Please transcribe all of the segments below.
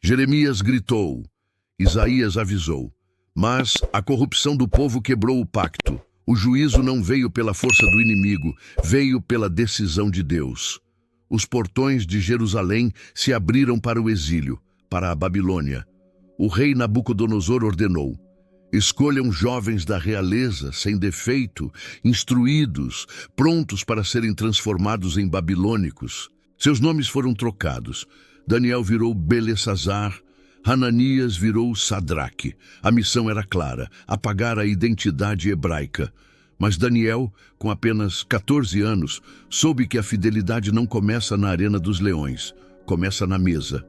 Jeremias gritou, Isaías avisou. Mas a corrupção do povo quebrou o pacto. O juízo não veio pela força do inimigo, veio pela decisão de Deus. Os portões de Jerusalém se abriram para o exílio, para a Babilônia. O rei Nabucodonosor ordenou: escolham jovens da realeza, sem defeito, instruídos, prontos para serem transformados em babilônicos. Seus nomes foram trocados. Daniel virou Belesazar, Hananias virou Sadraque. A missão era clara: apagar a identidade hebraica. Mas Daniel, com apenas 14 anos, soube que a fidelidade não começa na arena dos leões, começa na mesa.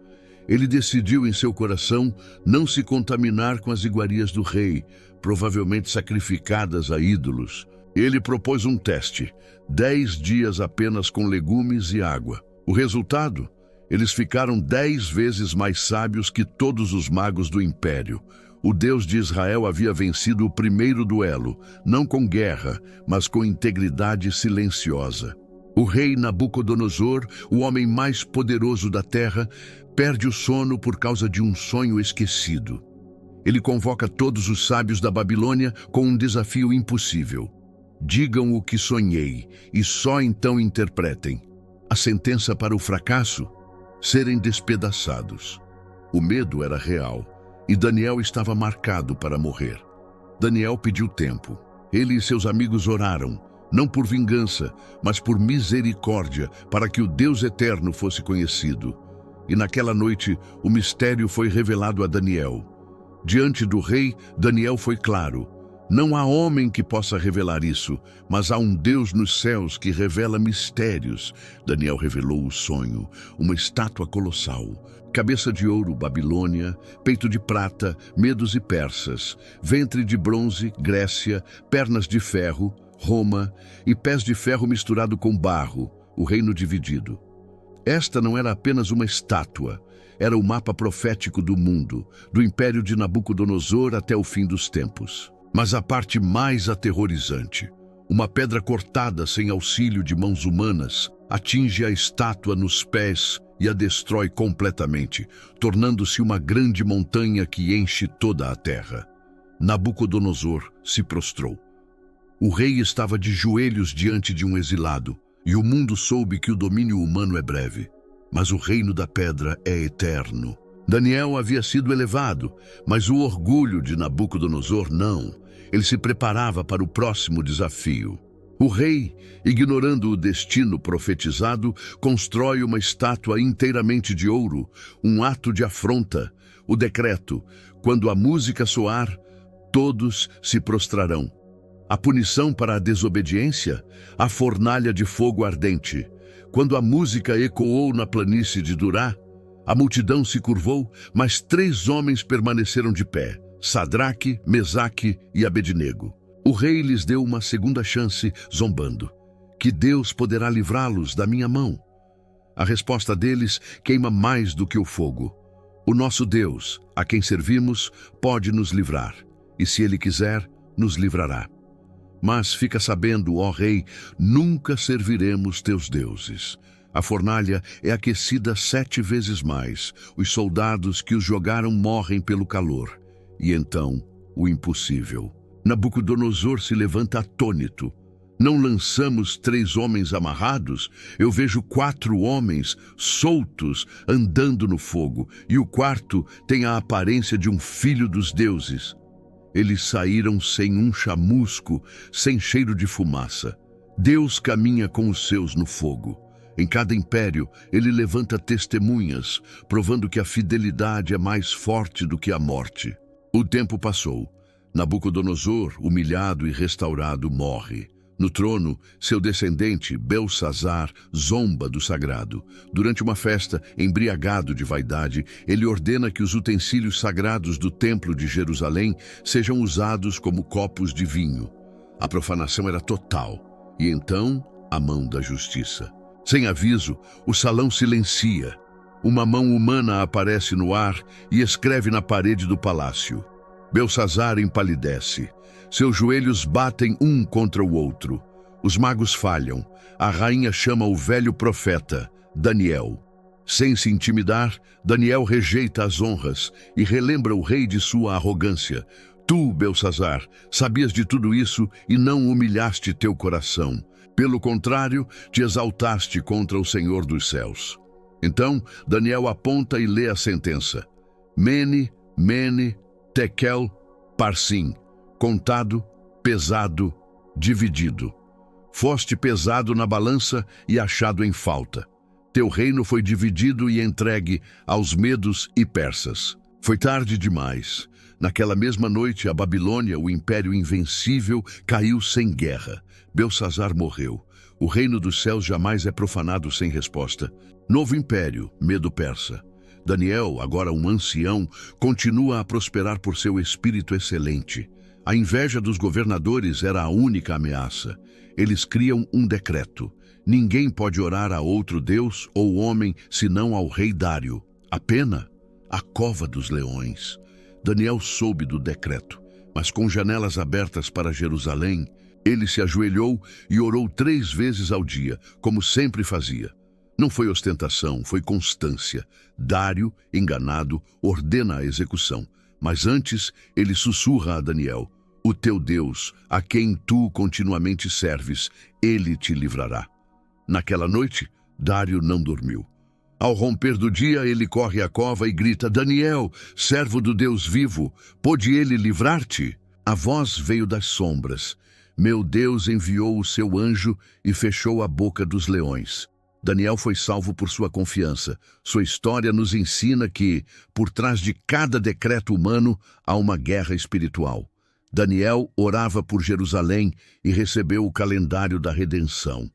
Ele decidiu em seu coração não se contaminar com as iguarias do rei, provavelmente sacrificadas a ídolos. Ele propôs um teste: 10 dias apenas com legumes e água. O resultado? Eles ficaram 10 vezes mais sábios que todos os magos do império. O Deus de Israel havia vencido o primeiro duelo, não com guerra, mas com integridade silenciosa. O rei Nabucodonosor, o homem mais poderoso da terra, perde o sono por causa de um sonho esquecido. Ele convoca todos os sábios da Babilônia com um desafio impossível. Digam o que sonhei, e só então interpretem. A sentença para o fracasso? Serem despedaçados. O medo era real, e Daniel estava marcado para morrer. Daniel pediu tempo. Ele e seus amigos oraram, não por vingança, mas por misericórdia, para que o Deus eterno fosse conhecido. E naquela noite, o mistério foi revelado a Daniel. Diante do rei, Daniel foi claro: não há homem que possa revelar isso, mas há um Deus nos céus que revela mistérios. Daniel revelou o sonho: uma estátua colossal, cabeça de ouro, Babilônia, peito de prata, medos e persas, ventre de bronze, Grécia, pernas de ferro, Roma, e pés de ferro misturado com barro, o reino dividido. Esta não era apenas uma estátua, era o mapa profético do mundo, do império de Nabucodonosor até o fim dos tempos. Mas a parte mais aterrorizante: uma pedra cortada sem auxílio de mãos humanas atinge a estátua nos pés e a destrói completamente, tornando-se uma grande montanha que enche toda a terra. Nabucodonosor se prostrou. O rei estava de joelhos diante de um exilado, e o mundo soube que o domínio humano é breve, mas o reino da pedra é eterno. Daniel havia sido elevado, mas o orgulho de Nabucodonosor não. Ele se preparava para o próximo desafio. O rei, ignorando o destino profetizado, constrói uma estátua inteiramente de ouro, um ato de afronta. O decreto: quando a música soar, todos se prostrarão. A punição para a desobediência? A fornalha de fogo ardente. Quando a música ecoou na planície de Durá, a multidão se curvou, mas 3 homens permaneceram de pé: Sadraque, Mesaque e Abednego. O rei lhes deu uma segunda chance, zombando: que Deus poderá livrá-los da minha mão? A resposta deles queima mais do que o fogo: o nosso Deus, a quem servimos, pode nos livrar, e se Ele quiser, nos livrará. Mas fica sabendo, ó rei, nunca serviremos teus deuses. A fornalha é aquecida 7 vezes mais. Os soldados que os jogaram morrem pelo calor. E então, o impossível. Nabucodonosor se levanta atônito. Não lançamos 3 homens amarrados? Eu vejo 4 homens soltos andando no fogo, e o quarto tem a aparência de um filho dos deuses. Eles saíram sem um chamusco, sem cheiro de fumaça. Deus caminha com os seus no fogo. Em cada império, ele levanta testemunhas, provando que a fidelidade é mais forte do que a morte. O tempo passou. Nabucodonosor, humilhado e restaurado, morre. No trono, seu descendente, Belsazar, zomba do sagrado. Durante uma festa, embriagado de vaidade, ele ordena que os utensílios sagrados do templo de Jerusalém sejam usados como copos de vinho. A profanação era total, e então a mão da justiça. Sem aviso, o salão silencia. Uma mão humana aparece no ar e escreve na parede do palácio. Belsazar empalidece. Seus joelhos batem um contra o outro. Os magos falham. A rainha chama o velho profeta, Daniel. Sem se intimidar, Daniel rejeita as honras e relembra o rei de sua arrogância. Tu, Belsazar, sabias de tudo isso e não humilhaste teu coração. Pelo contrário, te exaltaste contra o Senhor dos céus. Então, Daniel aponta e lê a sentença. Mene, Mene, Tekel, Parsim, contado, pesado, dividido. Foste pesado na balança e achado em falta. Teu reino foi dividido e entregue aos medos e persas. Foi tarde demais. Naquela mesma noite, a Babilônia, o império invencível, caiu sem guerra. Belsazar morreu. O reino dos céus jamais é profanado sem resposta. Novo império, Medo-Persa. Daniel, agora um ancião, continua a prosperar por seu espírito excelente. A inveja dos governadores era a única ameaça. Eles criam um decreto. Ninguém pode orar a outro deus ou homem senão ao rei Dário. A pena? A cova dos leões. Daniel soube do decreto, mas com janelas abertas para Jerusalém, ele se ajoelhou e orou 3 vezes ao dia, como sempre fazia. Não foi ostentação, foi constância. Dário, enganado, ordena a execução. Mas antes, ele sussurra a Daniel: o teu Deus, a quem tu continuamente serves, ele te livrará. Naquela noite, Dário não dormiu. Ao romper do dia, ele corre à cova e grita: Daniel, servo do Deus vivo, pôde ele livrar-te? A voz veio das sombras. Meu Deus enviou o seu anjo e fechou a boca dos leões. Daniel foi salvo por sua confiança. Sua história nos ensina que, por trás de cada decreto humano, há uma guerra espiritual. Daniel orava por Jerusalém e recebeu o calendário da redenção.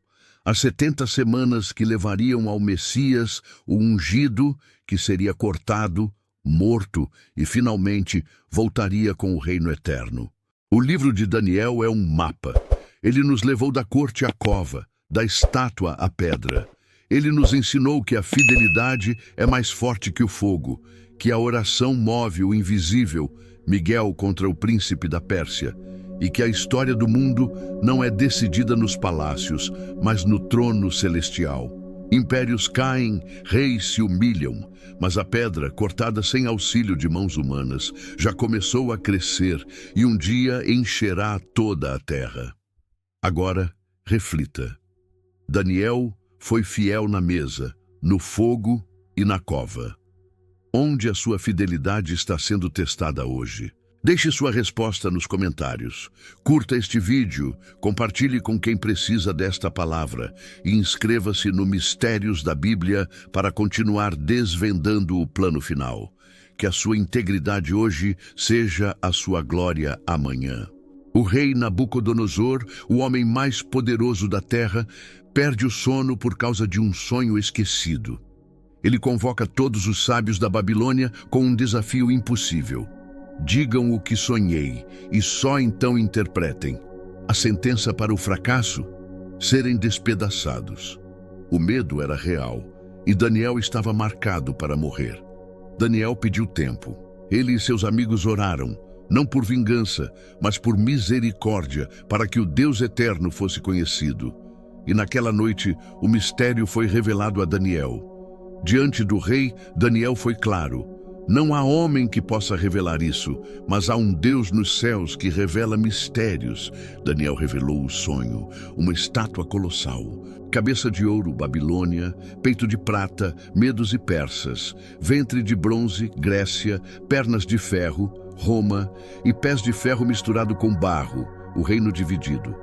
As 70 semanas que levariam ao Messias, o ungido, que seria cortado, morto e finalmente voltaria com o reino eterno. O livro de Daniel é um mapa. Ele nos levou da corte à cova, da estátua à pedra. Ele nos ensinou que a fidelidade é mais forte que o fogo, que a oração move o invisível, Miguel contra o príncipe da Pérsia, e que a história do mundo não é decidida nos palácios, mas no trono celestial. Impérios caem, reis se humilham, mas a pedra, cortada sem auxílio de mãos humanas, já começou a crescer e um dia encherá toda a terra. Agora, reflita. Daniel foi fiel na mesa, no fogo e na cova. Onde a sua fidelidade está sendo testada hoje? Deixe sua resposta nos comentários. Curta este vídeo, compartilhe com quem precisa desta palavra e inscreva-se no Mistérios da Bíblia para continuar desvendando o plano final. Que a sua integridade hoje seja a sua glória amanhã. O rei Nabucodonosor, o homem mais poderoso da terra, perde o sono por causa de um sonho esquecido. Ele convoca todos os sábios da Babilônia com um desafio impossível. Digam o que sonhei, e só então interpretem. A sentença para o fracasso? Serem despedaçados. O medo era real, e Daniel estava marcado para morrer. Daniel pediu tempo. Ele e seus amigos oraram, não por vingança, mas por misericórdia, para que o Deus eterno fosse conhecido. E naquela noite, o mistério foi revelado a Daniel. Diante do rei, Daniel foi claro. Não há homem que possa revelar isso, mas há um Deus nos céus que revela mistérios. Daniel revelou o sonho, uma estátua colossal. Cabeça de ouro, Babilônia, peito de prata, medos e persas, ventre de bronze, Grécia, pernas de ferro, Roma, e pés de ferro misturado com barro, o reino dividido.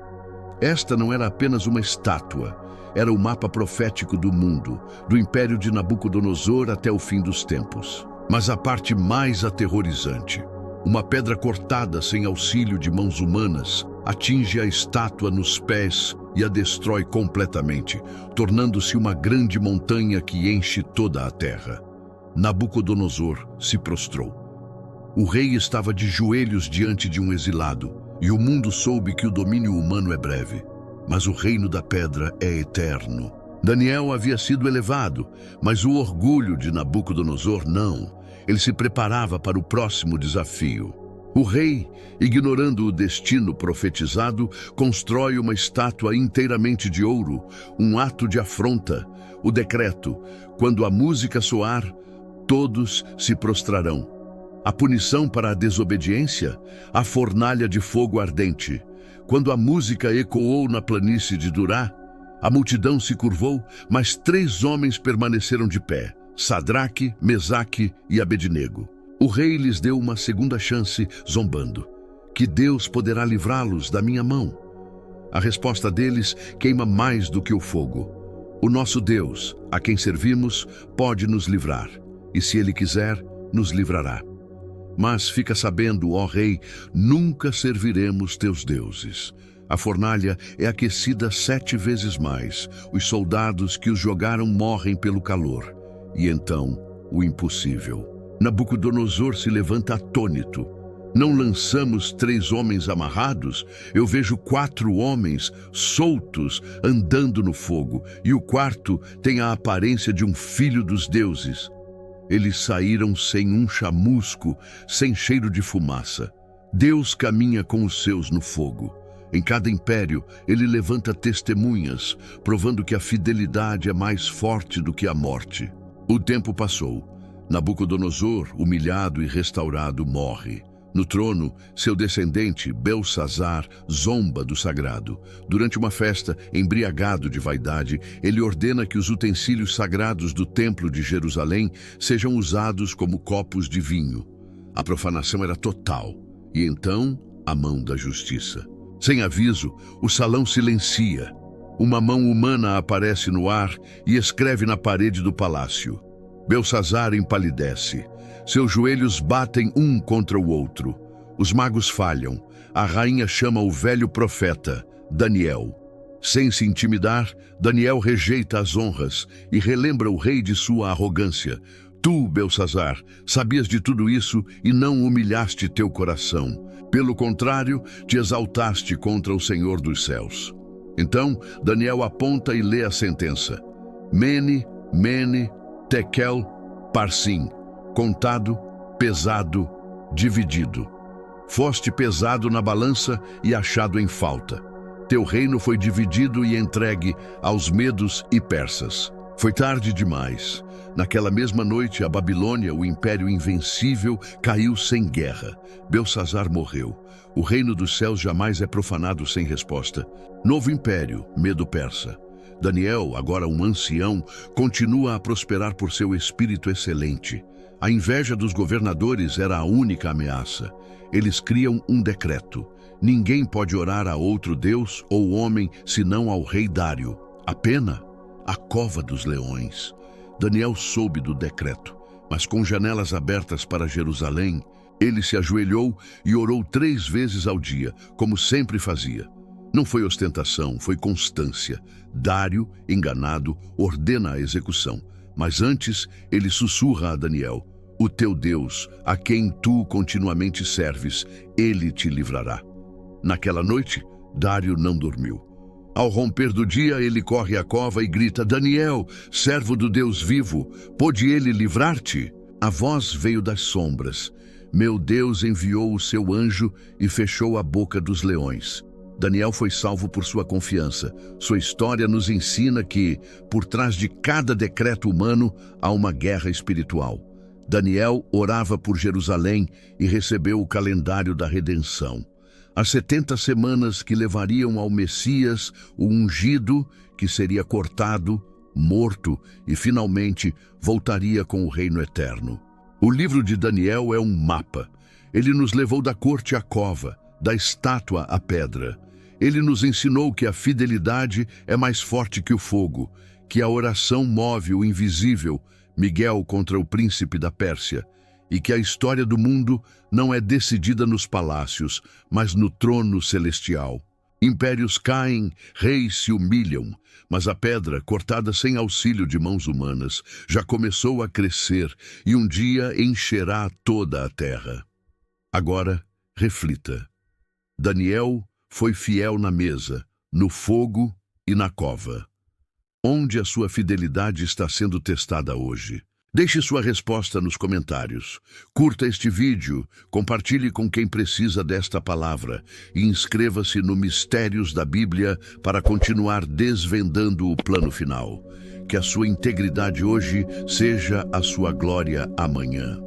Esta não era apenas uma estátua, era o mapa profético do mundo, do império de Nabucodonosor até o fim dos tempos. Mas a parte mais aterrorizante, uma pedra cortada sem auxílio de mãos humanas, atinge a estátua nos pés e a destrói completamente, tornando-se uma grande montanha que enche toda a terra. Nabucodonosor se prostrou. O rei estava de joelhos diante de um exilado, e o mundo soube que o domínio humano é breve, mas o reino da pedra é eterno. Daniel havia sido elevado, mas o orgulho de Nabucodonosor não. Ele se preparava para o próximo desafio. O rei, ignorando o destino profetizado, constrói uma estátua inteiramente de ouro, um ato de afronta. O decreto: quando a música soar, todos se prostrarão. A punição para a desobediência: a fornalha de fogo ardente. Quando a música ecoou na planície de Durá, a multidão se curvou, mas 3 homens permaneceram de pé: Sadraque, Mesaque e Abednego. O rei lhes deu uma segunda chance, zombando: que Deus poderá livrá-los da minha mão? A resposta deles queima mais do que o fogo: o nosso Deus, a quem servimos, pode nos livrar, e se Ele quiser, nos livrará. Mas fica sabendo, ó rei, nunca serviremos teus deuses. A fornalha é aquecida 7 vezes mais. Os soldados que os jogaram morrem pelo calor. E então, o impossível. Nabucodonosor se levanta atônito. Não lançamos 3 homens amarrados? Eu vejo 4 homens soltos andando no fogo, e o quarto tem a aparência de um filho dos deuses. Eles saíram sem um chamusco, sem cheiro de fumaça. Deus caminha com os seus no fogo. Em cada império, ele levanta testemunhas, provando que a fidelidade é mais forte do que a morte. O tempo passou. Nabucodonosor, humilhado e restaurado, morre. No trono, seu descendente, Belsazar, zomba do sagrado. Durante uma festa, embriagado de vaidade, ele ordena que os utensílios sagrados do templo de Jerusalém sejam usados como copos de vinho. A profanação era total. E então, a mão da justiça. Sem aviso, o salão silencia. Uma mão humana aparece no ar e escreve na parede do palácio. Belsazar empalidece. Seus joelhos batem um contra o outro. Os magos falham. A rainha chama o velho profeta, Daniel. Sem se intimidar, Daniel rejeita as honras e relembra o rei de sua arrogância. Tu, Belsazar, sabias de tudo isso e não humilhaste teu coração. Pelo contrário, te exaltaste contra o Senhor dos céus. Então, Daniel aponta e lê a sentença. Mene, Mene, Tekel, Parsim, contado, pesado, dividido. Foste pesado na balança e achado em falta. Teu reino foi dividido e entregue aos medos e persas. Foi tarde demais. Naquela mesma noite, a Babilônia, o império invencível, caiu sem guerra. Belsazar morreu. O reino dos céus jamais é profanado sem resposta. Novo império, Medo-Persa. Daniel, agora um ancião, continua a prosperar por seu espírito excelente. A inveja dos governadores era a única ameaça. Eles criam um decreto. Ninguém pode orar a outro deus ou homem senão ao rei Dário. A pena? A cova dos leões. Daniel soube do decreto, mas com janelas abertas para Jerusalém, ele se ajoelhou e orou 3 vezes ao dia, como sempre fazia. Não foi ostentação, foi constância. Dário, enganado, ordena a execução. Mas antes, ele sussurra a Daniel: o teu Deus, a quem tu continuamente serves, ele te livrará. Naquela noite, Dário não dormiu. Ao romper do dia, ele corre à cova e grita: Daniel, servo do Deus vivo, pôde ele livrar-te? A voz veio das sombras. Meu Deus enviou o seu anjo e fechou a boca dos leões. Daniel foi salvo por sua confiança. Sua história nos ensina que, por trás de cada decreto humano, há uma guerra espiritual. Daniel orava por Jerusalém e recebeu o calendário da redenção. As 70 semanas que levariam ao Messias, o ungido, que seria cortado, morto e finalmente voltaria com o reino eterno. O livro de Daniel é um mapa. Ele nos levou da corte à cova, da estátua à pedra. Ele nos ensinou que a fidelidade é mais forte que o fogo, que a oração move o invisível, Miguel contra o príncipe da Pérsia, e que a história do mundo não é decidida nos palácios, mas no trono celestial. Impérios caem, reis se humilham, mas a pedra, cortada sem auxílio de mãos humanas, já começou a crescer e um dia encherá toda a terra. Agora, reflita. Daniel foi fiel na mesa, no fogo e na cova. Onde a sua fidelidade está sendo testada hoje? Deixe sua resposta nos comentários. Curta este vídeo, compartilhe com quem precisa desta palavra e inscreva-se no Mistérios da Bíblia para continuar desvendando o plano final. Que a sua integridade hoje seja a sua glória amanhã.